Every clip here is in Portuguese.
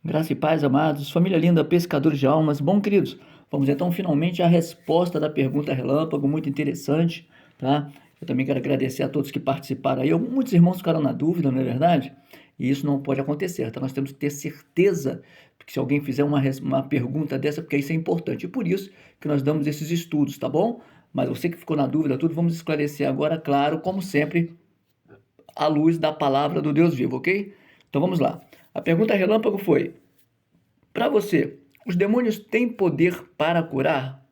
Graça e paz, amados, família linda, pescadores de almas. Bom, queridos, vamos então finalmente à resposta da pergunta relâmpago, muito interessante, tá? Eu também quero agradecer a todos que participaram aí. Muitos irmãos ficaram na dúvida, não é verdade? E isso não pode acontecer, tá? Nós temos que ter certeza que se alguém fizer uma pergunta dessa, porque isso é importante. E por isso que nós damos esses estudos, tá bom? Mas você que ficou na dúvida, tudo, vamos esclarecer agora, claro, como sempre, à luz da palavra do Deus vivo, ok? Então vamos lá. A pergunta relâmpago foi: para você, os demônios têm poder para curar?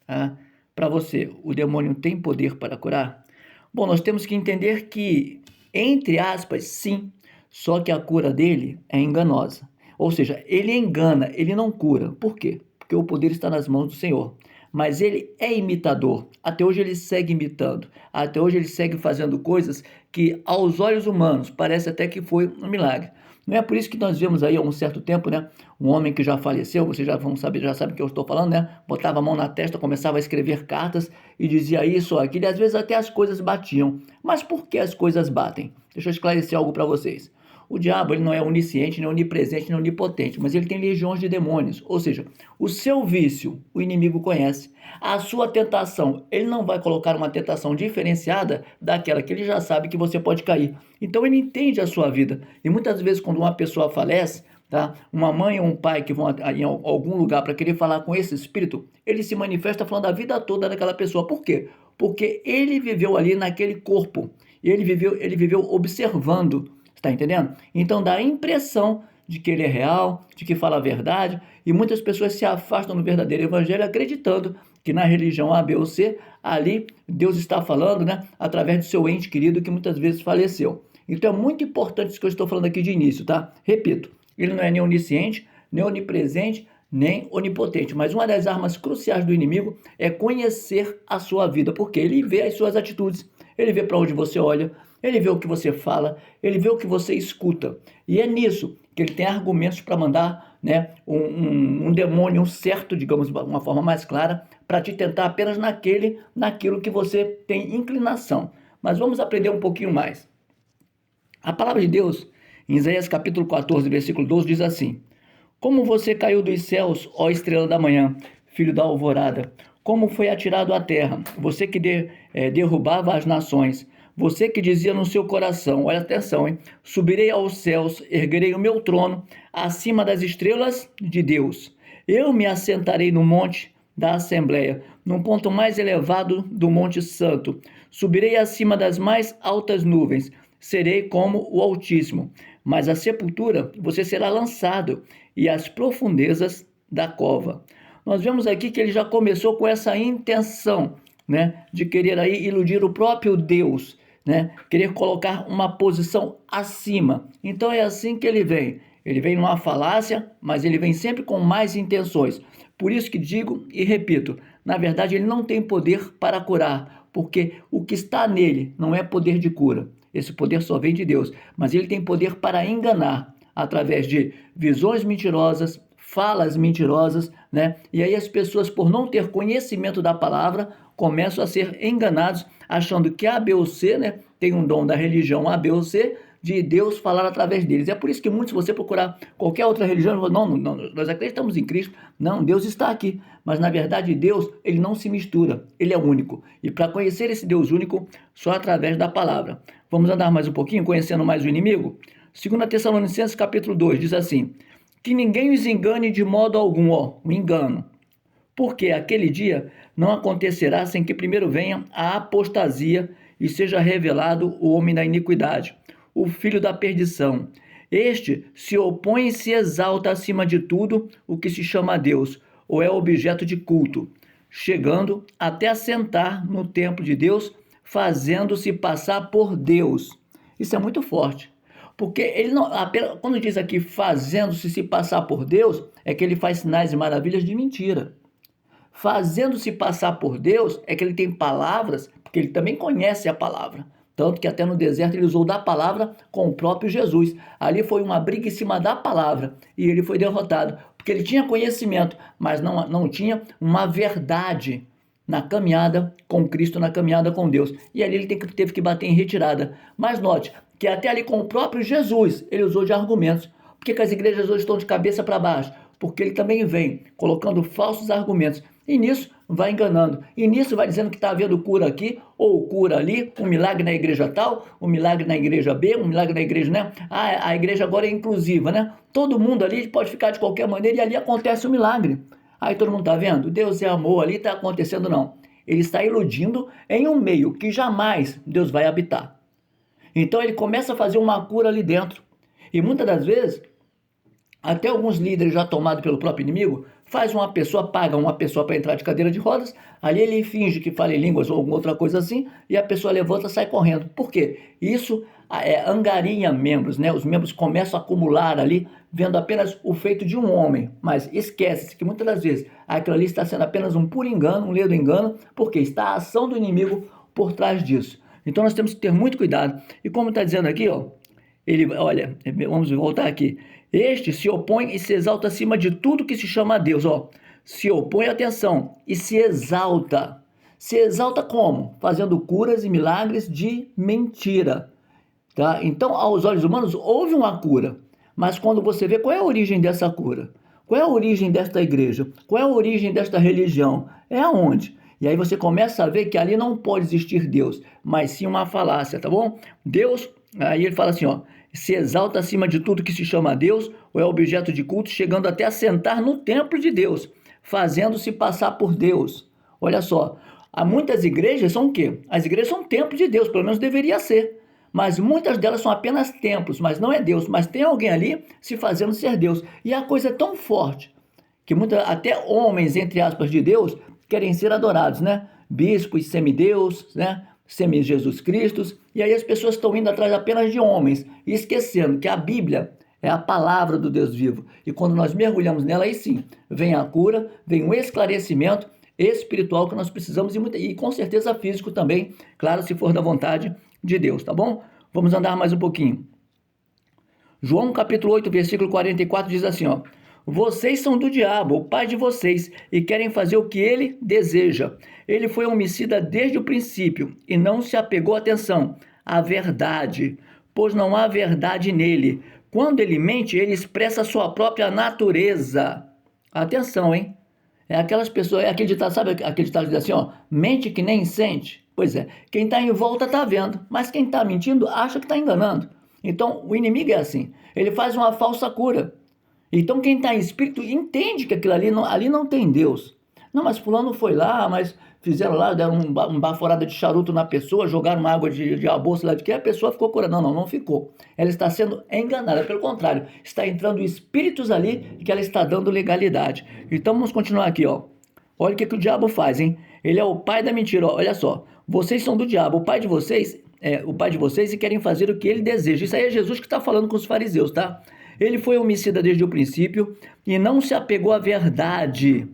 Ah, para você, o demônio tem poder para curar? Bom, nós temos que entender que, entre aspas, sim, só que a cura dele é enganosa. Ou seja, ele engana, ele não cura. Por quê? Porque o poder está nas mãos do Senhor. Mas ele é imitador. Até hoje ele segue imitando. Até hoje ele segue fazendo coisas que, aos olhos humanos, parece até que foi um milagre. Não é por isso que nós vemos aí há um certo tempo, né? Um homem que já faleceu, vocês já vão saber, já sabem o que eu estou falando, né? Botava a mão na testa, começava a escrever cartas e dizia isso ou aquilo, e às vezes até as coisas batiam. Mas por que as coisas batem? Deixa eu esclarecer algo para vocês. O diabo, ele não é onisciente, nem onipresente, nem onipotente, mas ele tem legiões de demônios. Ou seja, o seu vício, o inimigo conhece. A sua tentação, ele não vai colocar uma tentação diferenciada daquela que ele já sabe que você pode cair. Então ele entende a sua vida. E muitas vezes quando uma pessoa falece, tá? Uma mãe ou um pai que vão em algum lugar para querer falar com esse espírito, ele se manifesta falando a vida toda daquela pessoa. Por quê? Porque ele viveu ali naquele corpo. Ele viveu observando. Está entendendo? Então dá a impressão de que ele é real, de que fala a verdade, e muitas pessoas se afastam do verdadeiro evangelho acreditando que na religião A, B ou C, ali Deus está falando, né, através do seu ente querido que muitas vezes faleceu. Então é muito importante isso que eu estou falando aqui de início, tá? Repito, ele não é nem onisciente, nem onipresente, nem onipotente, mas uma das armas cruciais do inimigo é conhecer a sua vida, porque ele vê as suas atitudes, ele vê para onde você olha, ele vê o que você fala, ele vê o que você escuta. E é nisso que ele tem argumentos para mandar, né, um demônio, um certo, digamos, de uma forma mais clara, para te tentar apenas naquilo que você tem inclinação. Mas vamos aprender um pouquinho mais. A palavra de Deus, em Isaías capítulo 14, versículo 12, diz assim: como você caiu dos céus, ó estrela da manhã, filho da alvorada, como foi atirado à terra, você que derrubava as nações, você que dizia no seu coração, olha atenção, hein? Subirei aos céus, erguerei o meu trono acima das estrelas de Deus. Eu me assentarei no monte da Assembleia, num ponto mais elevado do Monte Santo. Subirei acima das mais altas nuvens, serei como o Altíssimo. Mas a sepultura você será lançado, e as profundezas da cova. Nós vemos aqui que ele já começou com essa intenção, né, de querer aí iludir o próprio Deus, né, querer colocar uma posição acima. Então é assim que ele vem. Ele vem numa falácia, mas ele vem sempre com mais intenções. Por isso que digo e repito, na verdade ele não tem poder para curar, porque o que está nele não é poder de cura. Esse poder só vem de Deus, mas ele tem poder para enganar através de visões mentirosas, falas mentirosas, né? E aí as pessoas, por não ter conhecimento da palavra, começam a ser enganados, achando que A, B ou C, né, tem um dom da religião A, B ou C, de Deus falar através deles. É por isso que muitos, se você procurar qualquer outra religião, não, nós acreditamos em Cristo. Não, Deus está aqui. Mas, na verdade, Deus, ele não se mistura. Ele é único. E para conhecer esse Deus único, só através da palavra. Vamos andar mais um pouquinho, conhecendo mais o inimigo? 2 Tessalonicenses capítulo 2 diz assim: que ninguém os engane de modo algum, o engano. Porque aquele dia não acontecerá sem que primeiro venha a apostasia e seja revelado o homem da iniquidade, o filho da perdição. Este se opõe e se exalta acima de tudo o que se chama Deus, ou é objeto de culto, chegando até a sentar no templo de Deus, fazendo-se passar por Deus. Isso é muito forte. Porque ele não, quando diz aqui fazendo-se se passar por Deus, é que ele faz sinais e maravilhas de mentira. Fazendo-se passar por Deus é que ele tem palavras, porque ele também conhece a palavra. Tanto que até no deserto ele usou da palavra com o próprio Jesus. Ali foi uma briga em cima da palavra e ele foi derrotado. Porque ele tinha conhecimento, mas não tinha uma verdade na caminhada com Cristo, na caminhada com Deus. E ali ele teve que bater em retirada. Mas note que até ali com o próprio Jesus ele usou de argumentos. Por que as igrejas hoje estão de cabeça para baixo? Porque ele também vem colocando falsos argumentos. E nisso vai enganando. E nisso vai dizendo que está havendo cura aqui ou cura ali, um milagre na igreja tal, um milagre na igreja B, um milagre na igreja, né? Ah, a igreja agora é inclusiva, né? Todo mundo ali pode ficar de qualquer maneira e ali acontece o milagre. Aí todo mundo está vendo? Deus é amor, ali está acontecendo não. Ele está iludindo em um meio que jamais Deus vai habitar. Então ele começa a fazer uma cura ali dentro. E muitas das vezes, até alguns líderes já tomados pelo próprio inimigo, paga uma pessoa para entrar de cadeira de rodas, ali ele finge que fala em línguas ou alguma outra coisa assim, e a pessoa levanta e sai correndo. Por quê? Isso angarinha membros, né? Os membros começam a acumular ali, vendo apenas o feito de um homem, mas esquece-se que muitas das vezes aquilo ali está sendo apenas um puro engano, um ledo engano, porque está a ação do inimigo por trás disso. Então nós temos que ter muito cuidado. E como está dizendo aqui, ó, olha, vamos voltar aqui. Este se opõe e se exalta acima de tudo que se chama a Deus. Ó, se opõe, atenção, e se exalta. Se exalta como? Fazendo curas e milagres de mentira. Tá? Então, aos olhos humanos, houve uma cura. Mas quando você vê qual é a origem dessa cura, qual é a origem desta igreja, qual é a origem desta religião, é aonde? E aí você começa a ver que ali não pode existir Deus, mas sim uma falácia, tá bom? Deus, aí ele fala assim, ó, se exalta acima de tudo que se chama Deus, ou é objeto de culto, chegando até a sentar no templo de Deus, fazendo-se passar por Deus. Olha só, há muitas igrejas são o quê? As igrejas são templos de Deus, pelo menos deveria ser. Mas muitas delas são apenas templos, mas não é Deus. Mas tem alguém ali se fazendo ser Deus. E a coisa é tão forte que até homens, entre aspas, de Deus, querem ser adorados, né? Bispos, semideus, né? Semi-Jesus Cristo. E aí as pessoas estão indo atrás apenas de homens, esquecendo que a Bíblia é a palavra do Deus vivo. E quando nós mergulhamos nela, aí sim, vem a cura, vem o esclarecimento espiritual que nós precisamos e com certeza físico também, claro, se for da vontade de Deus, tá bom? Vamos andar mais um pouquinho. João capítulo 8, versículo 44 diz assim, ó: vocês são do diabo, o pai de vocês, e querem fazer o que ele deseja. Ele foi homicida desde o princípio e não se apegou, atenção, à verdade, pois não há verdade nele. Quando ele mente, ele expressa a sua própria natureza. Atenção, hein? É aquelas pessoas, aquele ditado, sabe aquele ditado que diz assim, ó, mente que nem sente? Pois é, quem está em volta está vendo, mas quem está mentindo acha que está enganando. Então, o inimigo é assim, ele faz uma falsa cura. Então, quem está em espírito entende que aquilo ali não tem Deus. Não, mas fulano foi lá, mas fizeram lá, deram uma baforada de charuto na pessoa, jogaram uma água de almoço lá de que a pessoa ficou curada. Não ficou. Ela está sendo enganada, pelo contrário, está entrando espíritos ali que ela está dando legalidade. Então, vamos continuar aqui, ó. Olha o que o diabo faz, hein? Ele é o pai da mentira, ó. Olha só. Vocês são do diabo, o pai de vocês e querem fazer o que ele deseja. Isso aí é Jesus que está falando com os fariseus, tá? Ele foi homicida desde o princípio e não se apegou à verdade,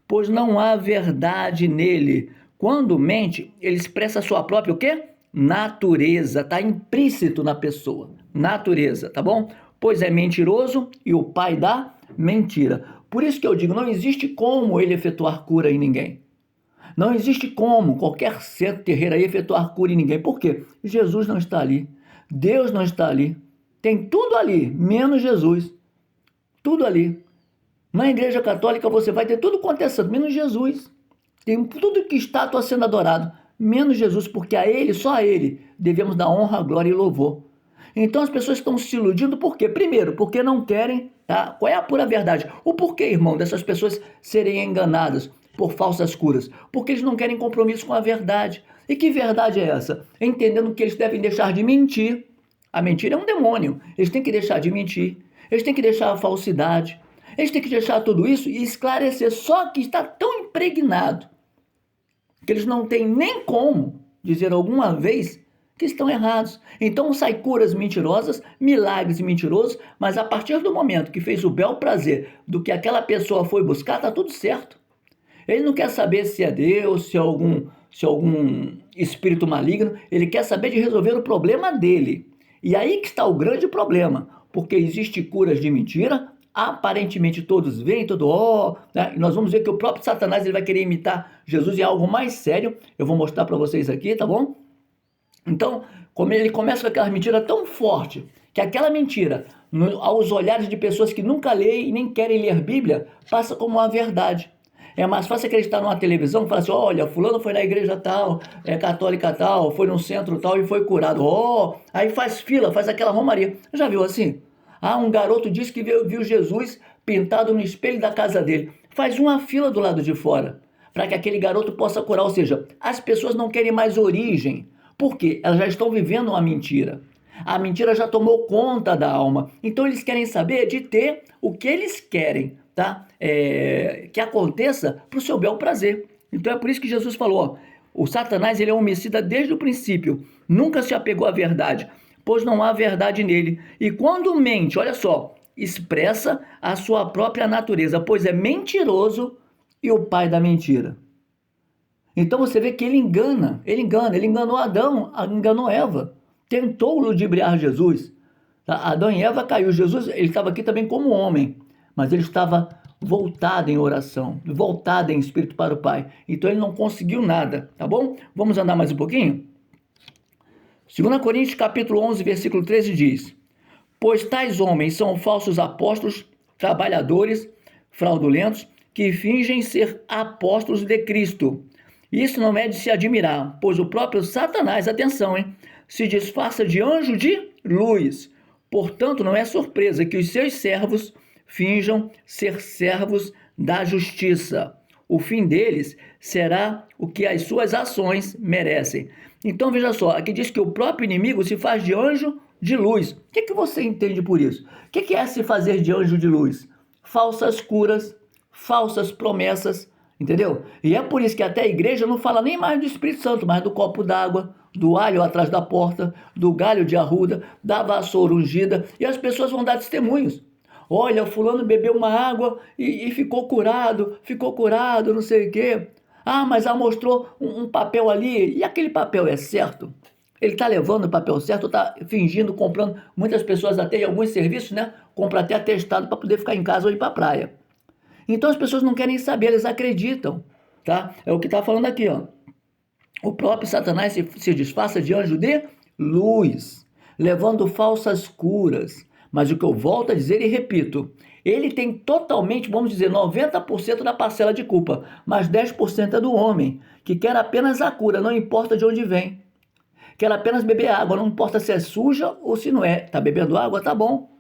pois não há verdade nele. Quando mente, ele expressa a sua própria o quê? Natureza, está implícito na pessoa. Natureza, tá bom? Pois é mentiroso e o pai da mentira. Por isso que eu digo, não existe como ele efetuar cura em ninguém. Não existe como qualquer centro terreiro aí efetuar cura em ninguém. Por quê? Jesus não está ali. Deus não está ali. Tem tudo ali, menos Jesus. Tudo ali. Na igreja católica você vai ter tudo acontecendo, menos Jesus. Tem tudo que estátua sendo adorado, menos Jesus, porque a Ele, só a Ele, devemos dar honra, glória e louvor. Então as pessoas estão se iludindo por quê? Primeiro, porque não querem, tá? Qual é a pura verdade? O porquê, irmão, dessas pessoas serem enganadas por falsas curas? Porque eles não querem compromisso com a verdade. E que verdade é essa? Entendendo que eles devem deixar de mentir. A mentira é um demônio. Eles têm que deixar de mentir. Eles têm que deixar a falsidade. Eles têm que deixar tudo isso e esclarecer. Só que está tão impregnado que eles não têm nem como dizer alguma vez que estão errados. Então sai curas mentirosas, milagres mentirosos, mas a partir do momento que fez o bel prazer do que aquela pessoa foi buscar, está tudo certo. Ele não quer saber se é Deus, se é algum espírito maligno, ele quer saber de resolver o problema dele. E aí que está o grande problema, porque existe curas de mentira, aparentemente todos veem, né? E nós vamos ver que o próprio Satanás ele vai querer imitar Jesus em algo mais sério, eu vou mostrar para vocês aqui, tá bom? Então, como ele começa com aquela mentira tão forte, que aquela mentira aos olhares de pessoas que nunca leem e nem querem ler Bíblia, passa como uma verdade. É mais fácil acreditar numa televisão e falar assim, olha, fulano foi na igreja tal, é católica tal, foi num centro tal e foi curado. Aí faz fila, faz aquela romaria. Já viu assim? Um garoto disse que viu Jesus pintado no espelho da casa dele. Faz uma fila do lado de fora, para que aquele garoto possa curar. Ou seja, as pessoas não querem mais origem. Por quê? Elas já estão vivendo uma mentira. A mentira já tomou conta da alma. Então eles querem saber de ter o que eles querem, tá? Que aconteça para o seu bel prazer. Então é por isso que Jesus falou, o Satanás ele é homicida desde o princípio. Nunca se apegou à verdade, pois não há verdade nele. E quando mente, olha só, expressa a sua própria natureza, pois é mentiroso e o pai da mentira. Então você vê que ele enganou Adão, enganou Eva, tentou ludibriar Jesus. Tá? Adão e Eva caiu, Jesus ele estava aqui também como homem, mas ele estava voltado em oração, voltado em espírito para o Pai. Então ele não conseguiu nada, tá bom? Vamos andar mais um pouquinho? 2 Coríntios capítulo 11, versículo 13 diz, pois tais homens são falsos apóstolos, trabalhadores, fraudulentos, que fingem ser apóstolos de Cristo. Isso não é de se admirar, pois o próprio Satanás, atenção, se disfarça de anjo de luz. Portanto, não é surpresa que os seus servos finjam ser servos da justiça. O fim deles será o que as suas ações merecem. Então, veja só, aqui diz que o próprio inimigo se faz de anjo de luz. O que você entende por isso? O que é se fazer de anjo de luz? Falsas curas, falsas promessas, entendeu? E é por isso que até a igreja não fala nem mais do Espírito Santo, mas do copo d'água, do alho atrás da porta, do galho de arruda, da vassoura ungida, e as pessoas vão dar testemunhos. Olha, fulano bebeu uma água e ficou curado, não sei o quê. Mas mostrou um papel ali, e aquele papel é certo? Ele está levando o papel certo ou está fingindo, comprando? Muitas pessoas até em alguns serviços, né? Compram até atestado para poder ficar em casa ou ir para a praia. Então as pessoas não querem saber, eles acreditam, tá? É o que está falando aqui, ó. O próprio Satanás se disfarça de anjo de luz, levando falsas curas. Mas o que eu volto a dizer e repito, ele tem totalmente, vamos dizer, 90% da parcela de culpa, mas 10% é do homem, que quer apenas a cura, não importa de onde vem. Quer apenas beber água, não importa se é suja ou se não é. Tá bebendo água, tá bom.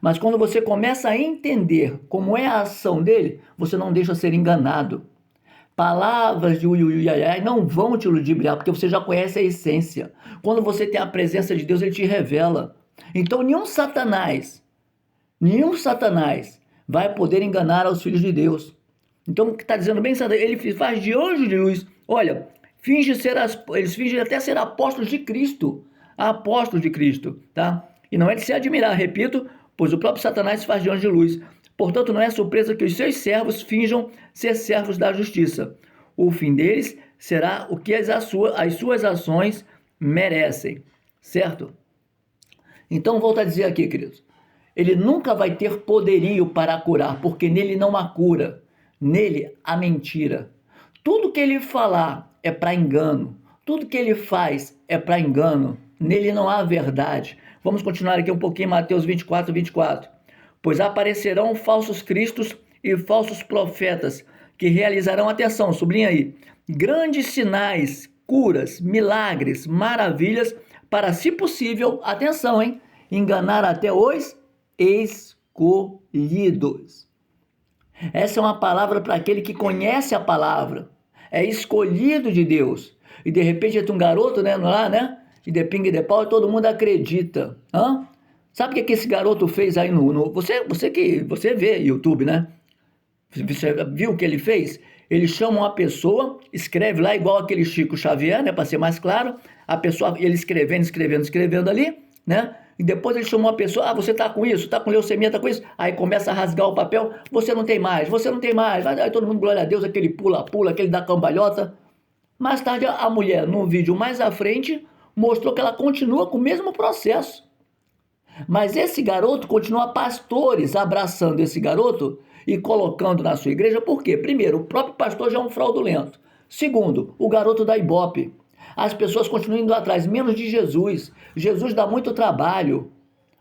Mas quando você começa a entender como é a ação dele, você não deixa ser enganado. Palavras de uiuiuiai não vão te ludibriar, porque você já conhece a essência. Quando você tem a presença de Deus, ele te revela. Então nenhum Satanás vai poder enganar aos filhos de Deus. Então o que está dizendo bem, ele faz de anjo de luz. Olha, eles fingem até ser apóstolos de Cristo. Apóstolos de Cristo, tá? E não é de se admirar, repito, pois o próprio Satanás se faz de anjo de luz. Portanto, não é surpresa que os seus servos finjam ser servos da justiça. O fim deles será o que as suas ações merecem, certo? Então, volto a dizer aqui, queridos, ele nunca vai ter poderio para curar, porque nele não há cura, nele há mentira. Tudo que ele falar é para engano, tudo que ele faz é para engano, nele não há verdade. Vamos continuar aqui um pouquinho, Mateus 24, 24. Pois aparecerão falsos cristos e falsos profetas, que realizarão, atenção, sublinha aí, grandes sinais, curas, milagres, maravilhas, para, se possível, atenção, enganar até os escolhidos. Essa é uma palavra para aquele que conhece a palavra, é escolhido de Deus. E de repente entra um garoto, lá, e de pinga e de pau, e todo mundo acredita. Sabe o que esse garoto fez aí você vê YouTube, né? Você viu o que ele fez? Ele chama uma pessoa, escreve lá igual aquele Chico Xavier, né? Para ser mais claro, a pessoa, ele escrevendo ali, né? E depois ele chamou uma pessoa, você tá com isso, tá com leucemia, tá com isso. Aí começa a rasgar o papel, você não tem mais. Aí todo mundo, glória a Deus, aquele pula-pula, aquele da cambalhota. Mais tarde, a mulher, num vídeo mais à frente, mostrou que ela continua com o mesmo processo. Mas esse garoto continua pastores abraçando esse garoto e colocando na sua igreja. Por quê? Primeiro, o próprio pastor já é um fraudulento. Segundo, o garoto da Ibope. As pessoas continuam indo atrás, menos de Jesus. Jesus dá muito trabalho.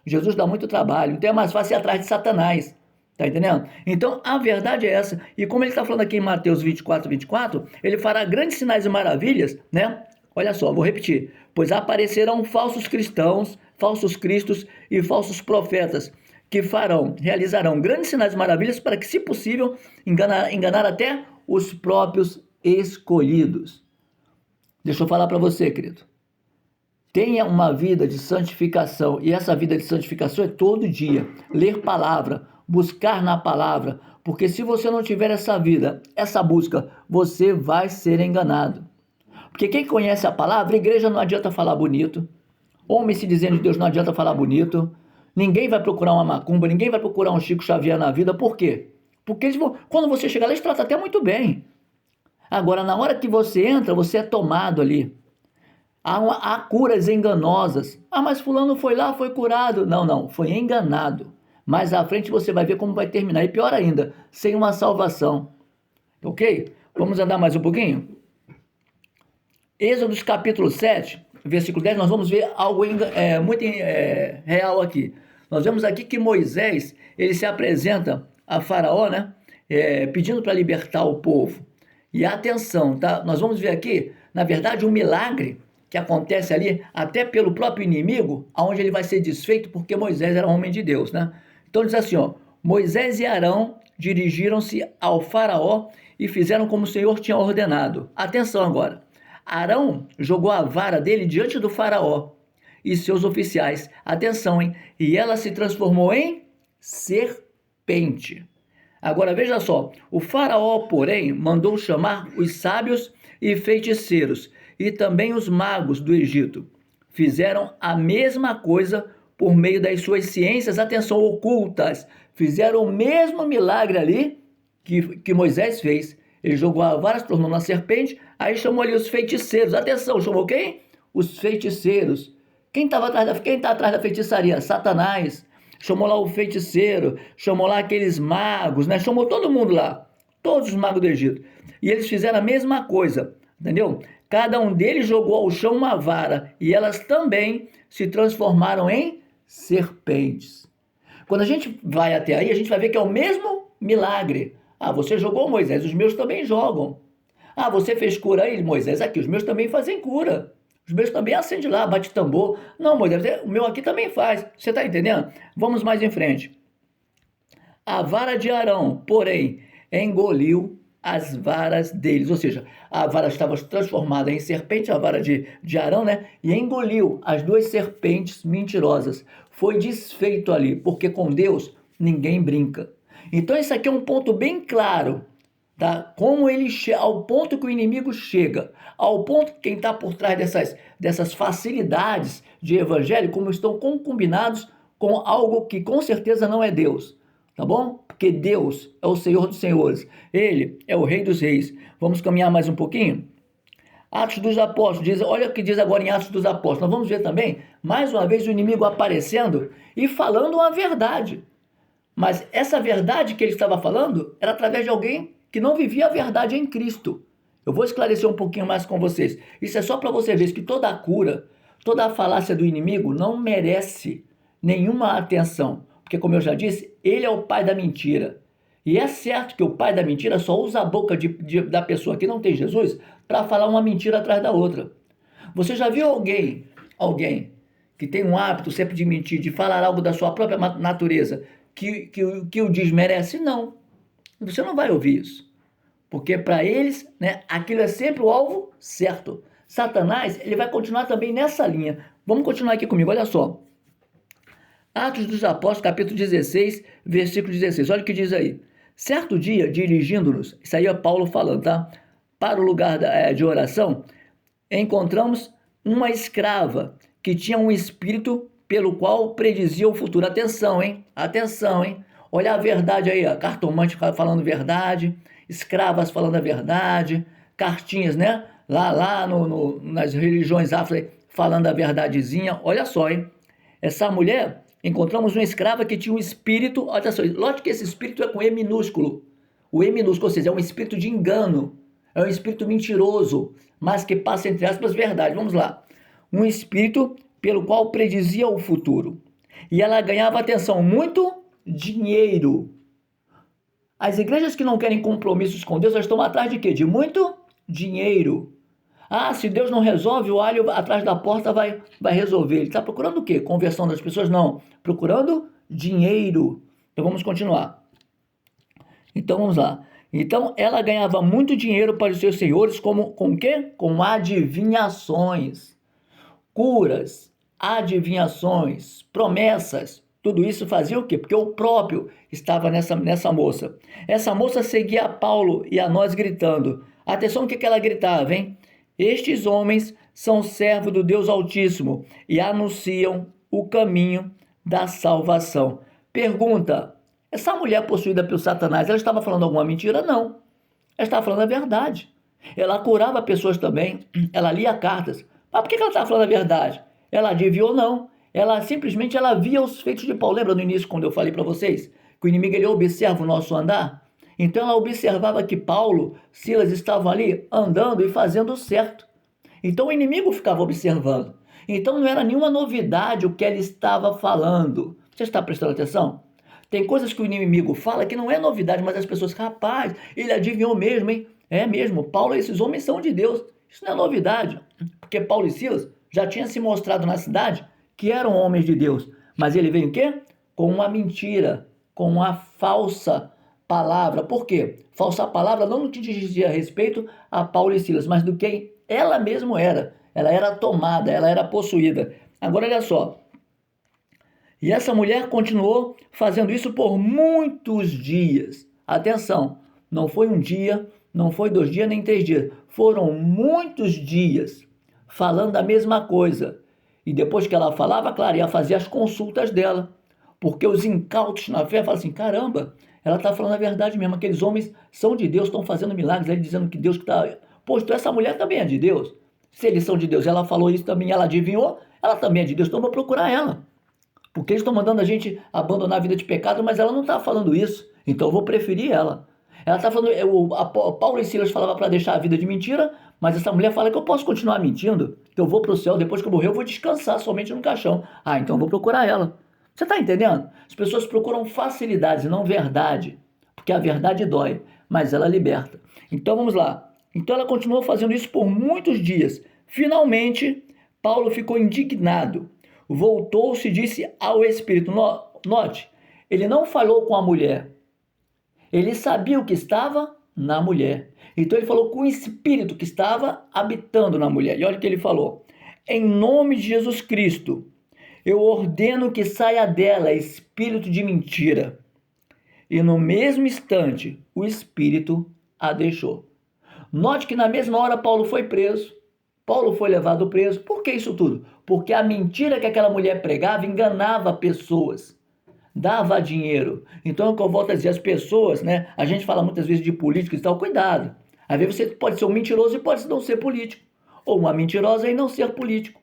Jesus dá muito trabalho, então é mais fácil ir atrás de Satanás. Tá entendendo? Então, a verdade é essa. E como ele está falando aqui em Mateus 24, ele fará grandes sinais e maravilhas, né? Olha só, vou repetir. Pois aparecerão falsos cristãos, falsos cristos e falsos profetas, que realizarão grandes sinais e maravilhas para que, se possível, enganar até os próprios escolhidos. Deixa eu falar para você, querido. Tenha uma vida de santificação, e essa vida de santificação é todo dia. Ler palavra, buscar na palavra, porque se você não tiver essa vida, essa busca, você vai ser enganado. Porque quem conhece a palavra, a igreja não adianta falar bonito, homem se dizendo de Deus não adianta falar bonito, ninguém vai procurar uma macumba, ninguém vai procurar um Chico Xavier na vida, por quê? Porque quando você chegar lá, eles tratam até muito bem. Agora, na hora que você entra, você é tomado ali. Há curas enganosas. Ah, mas fulano foi lá, foi curado. Não, foi enganado. Mais à frente você vai ver como vai terminar. E pior ainda, sem uma salvação. Ok? Vamos andar mais um pouquinho? Êxodo capítulo 7, versículo 10, nós vamos ver algo muito real aqui. Nós vemos aqui que Moisés, ele se apresenta a Faraó, né? Pedindo para libertar o povo. E atenção, tá? Nós vamos ver aqui, na verdade, um milagre que acontece ali, até pelo próprio inimigo, aonde ele vai ser desfeito, porque Moisés era homem de Deus, né? Então diz assim, ó, Moisés e Arão dirigiram-se ao Faraó e fizeram como o Senhor tinha ordenado. Atenção agora. Arão jogou a vara dele diante do Faraó e seus oficiais. Atenção, hein? E ela se transformou em serpente. Agora veja só, o Faraó, porém, mandou chamar os sábios e feiticeiros e também os magos do Egito. Fizeram a mesma coisa por meio das suas ciências, atenção, ocultas. Fizeram o mesmo milagre ali que Moisés fez. Ele jogou a vara, se tornou uma serpente, aí chamou ali os feiticeiros. Atenção, chamou quem? Os feiticeiros. Quem está atrás da feitiçaria? Satanás. Chamou lá o feiticeiro, chamou lá aqueles magos, né? Chamou todo mundo lá, todos os magos do Egito. E eles fizeram a mesma coisa, entendeu? Cada um deles jogou ao chão uma vara e elas também se transformaram em serpentes. Quando a gente vai até aí, a gente vai ver que é o mesmo milagre. Ah, você jogou, Moisés, os meus também jogam. Ah, você fez cura aí, Moisés, aqui, os meus também fazem cura. Os meus também acende lá, bate tambor. Não, Moisés, o meu aqui também faz. Você está entendendo? Vamos mais em frente. A vara de Arão, porém, engoliu as varas deles. Ou seja, a vara estava transformada em serpente, a vara de Arão, né? E engoliu as duas serpentes mentirosas. Foi desfeito ali, porque com Deus ninguém brinca. Então, isso aqui é um ponto bem claro. Tá? Como ele ao ponto que o inimigo chega, ao ponto que quem está por trás dessas facilidades de evangelho, como estão combinados com algo que com certeza não é Deus, tá bom? Porque Deus é o Senhor dos Senhores, Ele é o Rei dos Reis. Vamos caminhar mais um pouquinho? Atos dos Apóstolos, olha o que diz agora em Atos dos Apóstolos. Nós vamos ver também, mais uma vez, o inimigo aparecendo e falando uma verdade. Mas essa verdade que ele estava falando era através de alguém que não vivia a verdade em Cristo. Eu vou esclarecer um pouquinho mais com vocês. Isso é só para você ver que toda a cura, toda a falácia do inimigo não merece nenhuma atenção. Porque, como eu já disse, ele é o pai da mentira. E é certo que o pai da mentira só usa a boca da pessoa que não tem Jesus para falar uma mentira atrás da outra. Você já viu alguém que tem um hábito sempre de mentir, de falar algo da sua própria natureza, que o desmerece? Não. Você não vai ouvir isso, porque para eles, né, aquilo é sempre o alvo certo. Satanás, ele vai continuar também nessa linha. Vamos continuar aqui comigo, olha só. Atos dos Apóstolos, capítulo 16, versículo 16. Olha o que diz aí. Certo dia, dirigindo-nos, isso aí é Paulo falando, tá? Para o lugar de oração, encontramos uma escrava que tinha um espírito pelo qual predizia o futuro. Atenção, hein? Atenção, hein? Olha a verdade aí, ó. Cartomante falando verdade, escravas falando a verdade, cartinhas, né? Lá nas religiões afro falando a verdadezinha. Olha só, hein? Essa mulher, encontramos uma escrava que tinha um espírito, olha só, lógico que esse espírito é com E minúsculo. O E minúsculo, ou seja, é um espírito de engano, é um espírito mentiroso, mas que passa, entre aspas, verdade. Vamos lá. Um espírito pelo qual predizia o futuro. E ela ganhava, atenção, muito dinheiro. As igrejas que não querem compromissos com Deus, elas estão atrás de quê? De muito dinheiro. Ah, se Deus não resolve, o alho atrás da porta vai resolver. Ele está procurando o quê? Conversão das pessoas? Não. Procurando dinheiro. Então vamos continuar. Então vamos lá. Então ela ganhava muito dinheiro para os seus senhores com o quê? Com adivinhações, curas, adivinhações, promessas. Tudo isso fazia o quê? Porque o próprio estava nessa moça. Essa moça seguia a Paulo e a nós gritando. Atenção o que ela gritava, hein? Estes homens são servos do Deus Altíssimo e anunciam o caminho da salvação. Pergunta, essa mulher possuída pelo Satanás, ela estava falando alguma mentira? Não. Ela estava falando a verdade. Ela curava pessoas também, ela lia cartas. Mas por que ela estava falando a verdade? Ela adivinhou? Não. Ela simplesmente via os feitos de Paulo. Lembra no início quando eu falei para vocês que o inimigo ele observa o nosso andar? Então ela observava que Paulo, Silas estavam ali andando e fazendo o certo. Então o inimigo ficava observando. Então não era nenhuma novidade o que ela estava falando. Você está prestando atenção? Tem coisas que o inimigo fala que não é novidade, mas as pessoas, rapaz, ele adivinhou mesmo, hein? É mesmo, Paulo e esses homens são de Deus. Isso não é novidade, porque Paulo e Silas já tinham se mostrado na cidade que eram homens de Deus. Mas ele veio o quê? Com uma mentira, com uma falsa palavra. Por quê? Falsa palavra não no que dizia respeito a Paulo e Silas, mas do que ela mesma era. Ela era tomada, ela era possuída. Agora olha só. E essa mulher continuou fazendo isso por muitos dias. Atenção, não foi um dia, não foi 2 dias, nem 3 dias. Foram muitos dias falando a mesma coisa. E depois que ela falava, claro, ia fazer as consultas dela. Porque os incautos na fé falam assim, caramba, ela está falando a verdade mesmo. Aqueles homens são de Deus, estão fazendo milagres, aí dizendo que Deus que está... Pois, então essa mulher também é de Deus. Se eles são de Deus, ela falou isso também, ela adivinhou, ela também é de Deus, então eu vou procurar ela. Porque eles estão mandando a gente abandonar a vida de pecado, mas ela não está falando isso. Então eu vou preferir ela. Ela está falando, Paulo e Silas falavam para deixar a vida de mentira, mas essa mulher fala que eu posso continuar mentindo, que eu vou para o céu, depois que eu morrer eu vou descansar somente no caixão. Ah, então eu vou procurar ela. Você está entendendo? As pessoas procuram facilidades e não verdade, porque a verdade dói, mas ela liberta. Então vamos lá. Então ela continuou fazendo isso por muitos dias. Finalmente, Paulo ficou indignado. Voltou-se e disse ao Espírito. Note, ele não falou com a mulher. Ele sabia o que estava na mulher. Então ele falou com o Espírito que estava habitando na mulher. E olha o que ele falou. Em nome de Jesus Cristo, eu ordeno que saia dela espírito de mentira. E no mesmo instante, o Espírito a deixou. Note que na mesma hora Paulo foi preso. Paulo foi levado preso. Por que isso tudo? Porque a mentira que aquela mulher pregava enganava pessoas, dava dinheiro. Então é o que eu volto a dizer, as pessoas, né? A gente fala muitas vezes de políticos e tal, cuidado. Às vezes você pode ser um mentiroso e pode não ser político. Ou uma mentirosa e não ser político.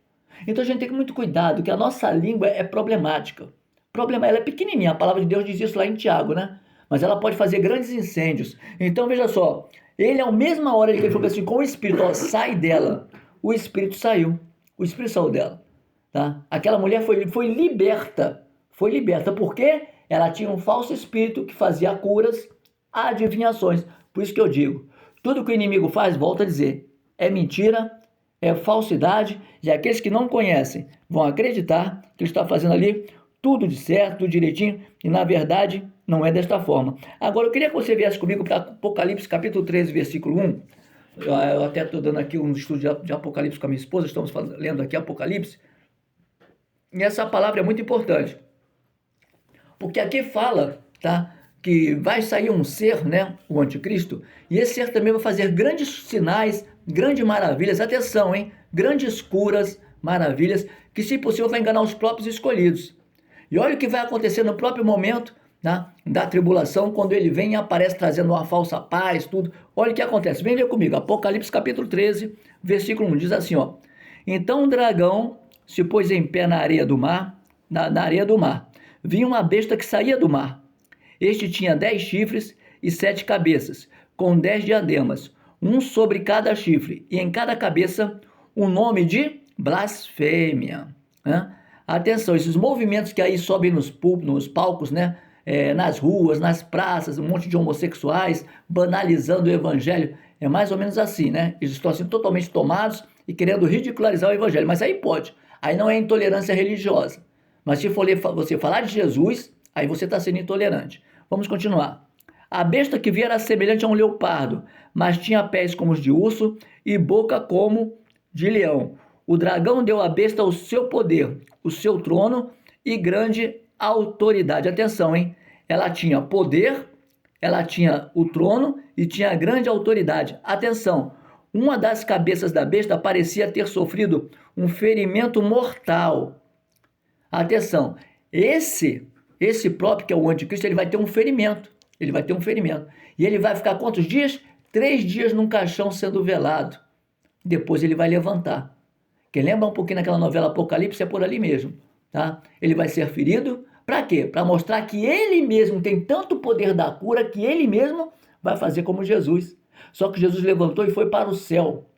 Então a gente tem que ter muito cuidado, que a nossa língua é problemática. Ela é pequenininha, a palavra de Deus diz isso lá em Tiago, né? Mas ela pode fazer grandes incêndios. Então veja só, ele à mesma hora que ele falou assim, com o Espírito, ó, sai dela. O Espírito saiu. O Espírito saiu dela. Tá? Aquela mulher foi liberta. Foi liberta porque ela tinha um falso espírito que fazia curas, adivinhações. Por isso que eu digo, tudo que o inimigo faz, volta a dizer, é mentira, é falsidade, e aqueles que não conhecem vão acreditar que ele está fazendo ali tudo de certo, tudo direitinho, e na verdade não é desta forma. Agora eu queria que você viesse comigo para Apocalipse capítulo 13, versículo 1. Eu até estou dando aqui um estudo de Apocalipse com a minha esposa, estamos lendo aqui Apocalipse. E essa palavra é muito importante. Porque aqui fala, tá, que vai sair um ser, né, o anticristo, e esse ser também vai fazer grandes sinais, grandes maravilhas, atenção, hein, grandes curas, maravilhas, que se possível vai enganar os próprios escolhidos. E olha o que vai acontecer no próprio momento, tá, da tribulação, quando ele vem e aparece trazendo uma falsa paz, tudo. Olha o que acontece, vem ver comigo, Apocalipse capítulo 13, versículo 1, diz assim, ó. Então o dragão se pôs em pé na areia do mar, na areia do mar. Vinha uma besta que saía do mar. Este tinha 10 chifres e 7 cabeças, com 10 diademas, um sobre cada chifre, e em cada cabeça um nome de blasfêmia. Né? Atenção, esses movimentos que aí sobem nos palcos, né? Nas ruas, nas praças, um monte de homossexuais banalizando o evangelho. É mais ou menos assim, né? Eles estão assim totalmente tomados e querendo ridicularizar o evangelho. Mas aí pode. Aí não é intolerância religiosa. Mas se for você falar de Jesus, aí você está sendo intolerante. Vamos continuar. A besta que via era semelhante a um leopardo, mas tinha pés como os de urso e boca como de leão. O dragão deu à besta o seu poder, o seu trono e grande autoridade. Atenção, hein? Ela tinha poder, ela tinha o trono e tinha grande autoridade. Atenção, uma das cabeças da besta parecia ter sofrido um ferimento mortal. Atenção, esse próprio que é o anticristo, ele vai ter um ferimento. Ele vai ter um ferimento. E ele vai ficar quantos dias? 3 dias num caixão sendo velado. Depois ele vai levantar. Quem lembra um pouquinho daquela novela Apocalipse é por ali mesmo, tá? Ele vai ser ferido. Para quê? Para mostrar que ele mesmo tem tanto poder da cura que ele mesmo vai fazer como Jesus. Só que Jesus levantou e foi para o céu,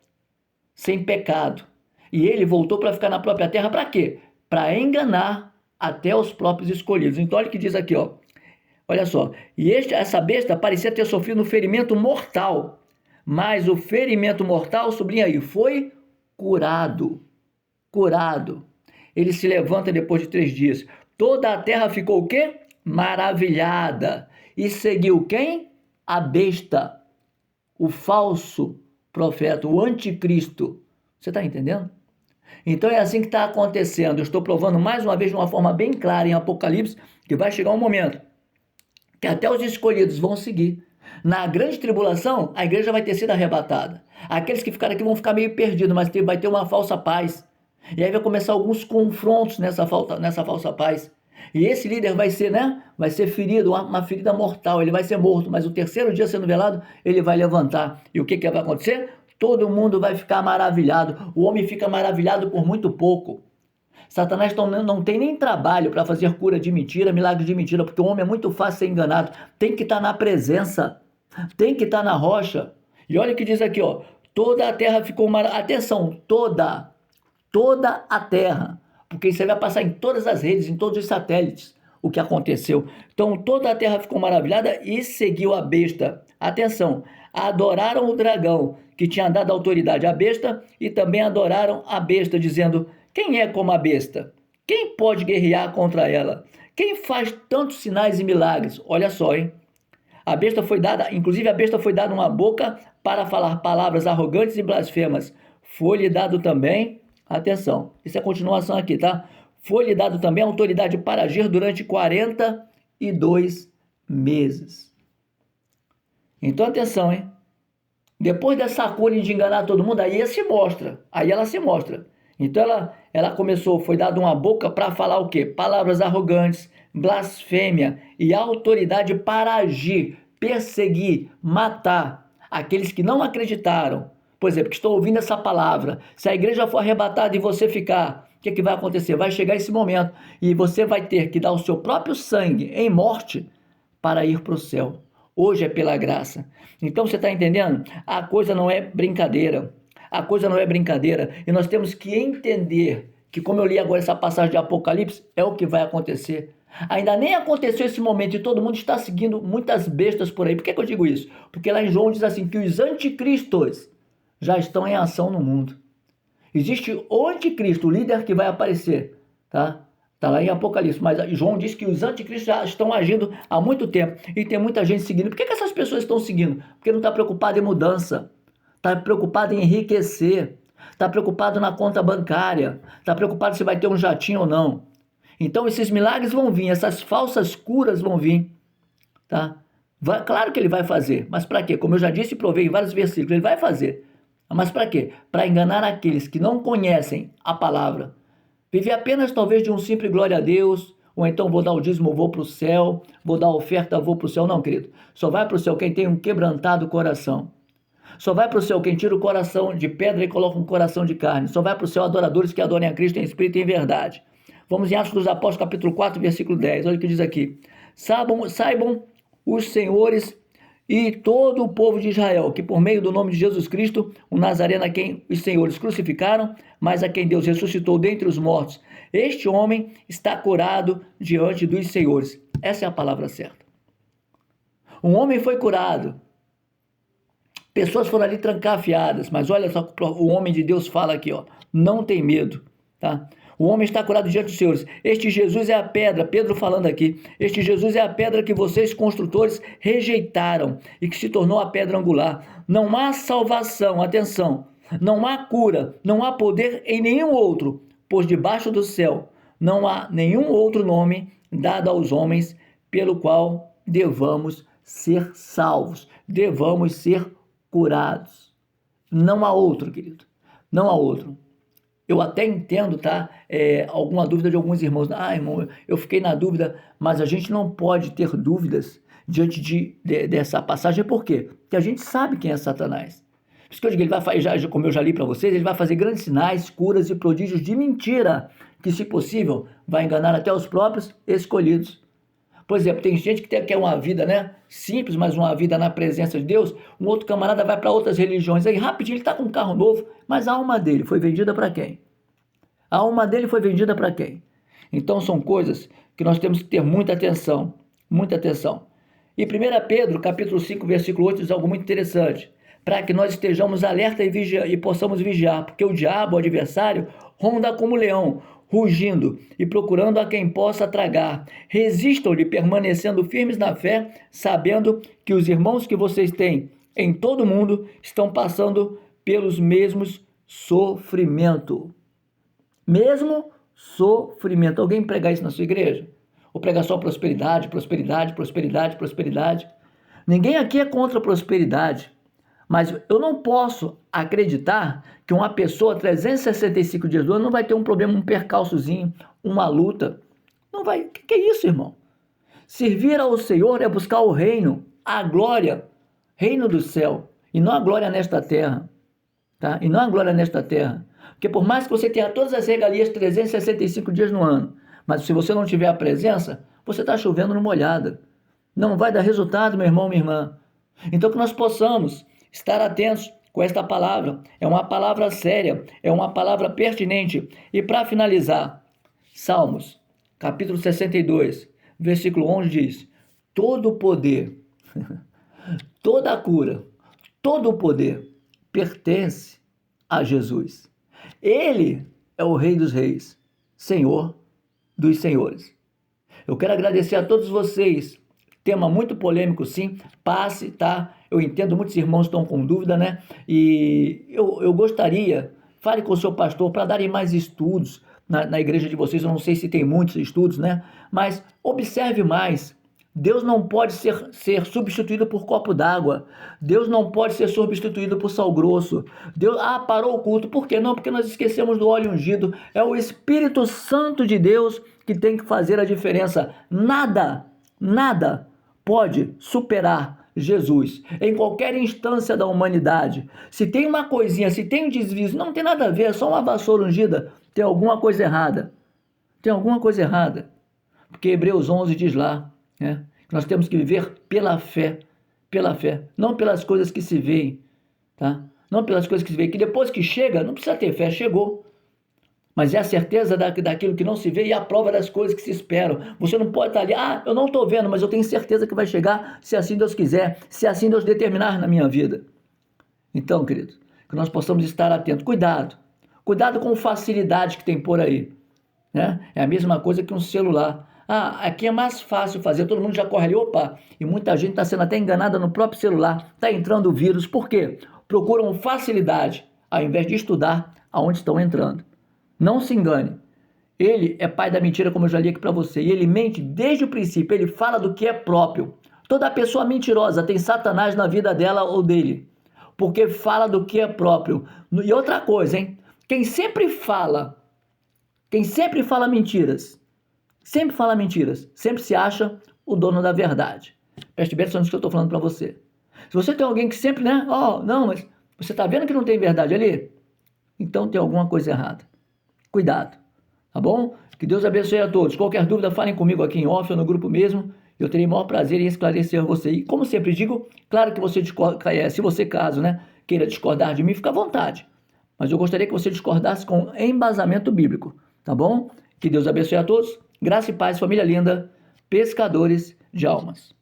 sem pecado. E ele voltou para ficar na própria terra para quê? Para enganar até os próprios escolhidos. Então olha o que diz aqui, ó. Olha só. E essa besta parecia ter sofrido um ferimento mortal. Mas o ferimento mortal, sublinha aí, foi curado. Curado. Ele se levanta depois de 3 dias. Toda a terra ficou o quê? Maravilhada. E seguiu quem? A besta. O falso profeta, o anticristo. Você está entendendo? Então é assim que está acontecendo. Eu estou provando mais uma vez de uma forma bem clara em Apocalipse que vai chegar um momento que até os escolhidos vão seguir. Na grande tribulação, a igreja vai ter sido arrebatada. Aqueles que ficaram aqui vão ficar meio perdidos, mas vai ter uma falsa paz. E aí vai começar alguns confrontos nessa falsa paz. E esse líder vai ser, né? Vai ser ferido, uma ferida mortal. Ele vai ser morto, mas o terceiro dia sendo velado, ele vai levantar. E o que vai acontecer? Todo mundo vai ficar maravilhado. O homem fica maravilhado por muito pouco. Satanás não tem nem trabalho para fazer cura de mentira, milagre de mentira, porque o homem é muito fácil ser enganado. Tem que estar na presença, tem que estar na rocha. E olha o que diz aqui, ó. Toda a terra ficou maravilhada. Atenção, toda a terra. Porque isso aí vai passar em todas as redes, em todos os satélites, o que aconteceu. Então, toda a terra ficou maravilhada e seguiu a besta. Atenção, adoraram o dragão, que tinha dado autoridade à besta, e também adoraram a besta, dizendo: quem é como a besta? Quem pode guerrear contra ela? Quem faz tantos sinais e milagres? Olha só, hein? A besta foi dada, inclusive a besta foi dada uma boca para falar palavras arrogantes e blasfemas. Foi-lhe dado também, atenção, isso é a continuação aqui, tá? Foi-lhe dado também autoridade para agir durante 42 meses. Então, atenção, hein? Depois dessa cura de enganar todo mundo, aí ela se mostra. Então ela começou, foi dada uma boca para falar o quê? Palavras arrogantes, blasfêmia e autoridade para agir, perseguir, matar aqueles que não acreditaram. Por exemplo, que estão ouvindo essa palavra. Se a igreja for arrebatada e você ficar, o que vai acontecer? Vai chegar esse momento e você vai ter que dar o seu próprio sangue em morte para ir para o céu. Hoje é pela graça. Então você está entendendo? A coisa não é brincadeira. A coisa não é brincadeira. E nós temos que entender que, como eu li agora essa passagem de Apocalipse, é o que vai acontecer. Ainda nem aconteceu esse momento e todo mundo está seguindo muitas bestas por aí. Por que eu digo isso? Porque lá em João diz assim, que os anticristos já estão em ação no mundo. Existe o anticristo, o líder que vai aparecer, tá? Está lá em Apocalipse, mas João diz que os anticristos já estão agindo há muito tempo e tem muita gente seguindo. Por que essas pessoas estão seguindo? Porque não está preocupado em mudança, está preocupado em enriquecer, está preocupado na conta bancária, está preocupado se vai ter um jatinho ou não. Então esses milagres vão vir, essas falsas curas vão vir, tá? Claro que ele vai fazer, mas para quê? Como eu já disse e provei em vários versículos, ele vai fazer. Mas para quê? Para enganar aqueles que não conhecem a palavra. Viver apenas talvez de um simples glória a Deus, ou então vou dar o dízimo, vou para o céu, vou dar a oferta, vou para o céu. Não, querido. Só vai para o céu quem tem um quebrantado coração. Só vai para o céu quem tira o coração de pedra e coloca um coração de carne. Só vai para o céu adoradores que adorem a Cristo em espírito e em verdade. Vamos em Atos dos Apóstolos, capítulo 4, versículo 10. Olha o que diz aqui. Saibam os senhores e todo o povo de Israel, que por meio do nome de Jesus Cristo, o Nazareno a quem os senhores crucificaram, mas a quem Deus ressuscitou dentre os mortos, este homem está curado diante dos senhores. Essa é a palavra certa. Um homem foi curado. Pessoas foram ali trancafiadas, mas olha só, o homem de Deus fala aqui, ó, não tem medo, tá? O homem está curado diante dos senhores. Este Jesus é a pedra, Pedro falando aqui, este Jesus é a pedra que vocês, construtores, rejeitaram e que se tornou a pedra angular. Não há salvação, atenção, não há cura, não há poder em nenhum outro, pois debaixo do céu não há nenhum outro nome dado aos homens pelo qual devamos ser salvos, devamos ser curados. Não há outro, querido, não há outro. Eu até entendo, tá? Alguma dúvida de alguns irmãos. Ah, irmão, eu fiquei na dúvida, mas a gente não pode ter dúvidas diante dessa passagem. Por quê? Porque a gente sabe quem é Satanás. Por isso que eu digo, ele vai fazer, como eu já li para vocês, ele vai fazer grandes sinais, curas e prodígios de mentira, que, se possível, vai enganar até os próprios escolhidos. Por exemplo, tem gente que quer uma vida, né, simples, mas uma vida na presença de Deus. Um outro camarada vai para outras religiões, aí rapidinho ele está com um carro novo, mas a alma dele foi vendida para quem? A alma dele foi vendida para quem? Então são coisas que nós temos que ter muita atenção, muita atenção. E 1 Pedro, capítulo 5, versículo 8, diz algo muito interessante. Para que nós estejamos alerta e possamos vigiar, porque o diabo, o adversário, ronda como leão, rugindo e procurando a quem possa tragar. Resistam-lhe, permanecendo firmes na fé, sabendo que os irmãos que vocês têm em todo o mundo estão passando pelos mesmos sofrimentos. Mesmo sofrimento. Alguém pregar isso na sua igreja? Ou pregar só prosperidade, prosperidade, prosperidade, prosperidade? Ninguém aqui é contra a prosperidade. Mas eu não posso acreditar que uma pessoa 365 dias do ano não vai ter um problema, um percalçozinho, uma luta. Não vai. O que é isso, irmão? Servir ao Senhor é buscar o reino, a glória, reino do céu, e não a glória nesta terra. Tá? E não a glória nesta terra. Porque por mais que você tenha todas as regalias 365 dias no ano, mas se você não tiver a presença, você está chovendo numa molhada. Não vai dar resultado, meu irmão, minha irmã. Então que nós possamos estar atentos com esta palavra. É uma palavra séria, é uma palavra pertinente. E para finalizar, Salmos, capítulo 62, versículo 11 diz: todo o poder, toda a cura, todo o poder pertence a Jesus. Ele é o Rei dos Reis, Senhor dos Senhores. Eu quero agradecer a todos vocês. Tema muito polêmico, sim. Passe, tá? Eu entendo, muitos irmãos estão com dúvida, né? E eu gostaria, fale com o seu pastor para darem mais estudos na igreja de vocês. Eu não sei se tem muitos estudos, né? Mas observe mais. Deus não pode ser substituído por copo d'água. Deus não pode ser substituído por sal grosso. Deus, parou o culto. Por que não? Porque nós esquecemos do óleo ungido. É o Espírito Santo de Deus que tem que fazer a diferença. Nada pode superar Jesus em qualquer instância da humanidade. Se tem uma coisinha, se tem um desvio, não tem nada a ver, é só uma vassoura ungida, tem alguma coisa errada. Tem alguma coisa errada. Porque Hebreus 11 diz lá, né, que nós temos que viver pela fé, não pelas coisas que se veem, tá? Não pelas coisas que se veem, que depois que chega, não precisa ter fé, chegou. Mas é a certeza daquilo que não se vê e a prova das coisas que se esperam. Você não pode estar ali, eu não estou vendo, mas eu tenho certeza que vai chegar, se assim Deus quiser, se assim Deus determinar na minha vida. Então, querido, que nós possamos estar atentos. Cuidado com facilidade que tem por aí, né? É a mesma coisa que um celular. Aqui é mais fácil fazer, todo mundo já corre ali, e muita gente está sendo até enganada no próprio celular, está entrando vírus. Por quê? Procuram facilidade, ao invés de estudar aonde estão entrando. Não se engane, ele é pai da mentira, como eu já li aqui para você, e ele mente desde o princípio, ele fala do que é próprio. Toda pessoa mentirosa tem Satanás na vida dela ou dele, porque fala do que é próprio. E outra coisa, hein? Quem sempre fala mentiras, sempre se acha o dono da verdade. Preste bem atenção nisso que eu estou falando para você. Se você tem alguém que sempre, não, mas você está vendo que não tem verdade ali? Então tem alguma coisa errada. Cuidado, tá bom? Que Deus abençoe a todos. Qualquer dúvida, falem comigo aqui em off ou no grupo mesmo, eu terei o maior prazer em esclarecer você. E como sempre digo, claro que você discorda, se você caso, né, queira discordar de mim, fica à vontade. Mas eu gostaria que você discordasse com embasamento bíblico, tá bom? Que Deus abençoe a todos. Graça e paz, família linda, pescadores de almas.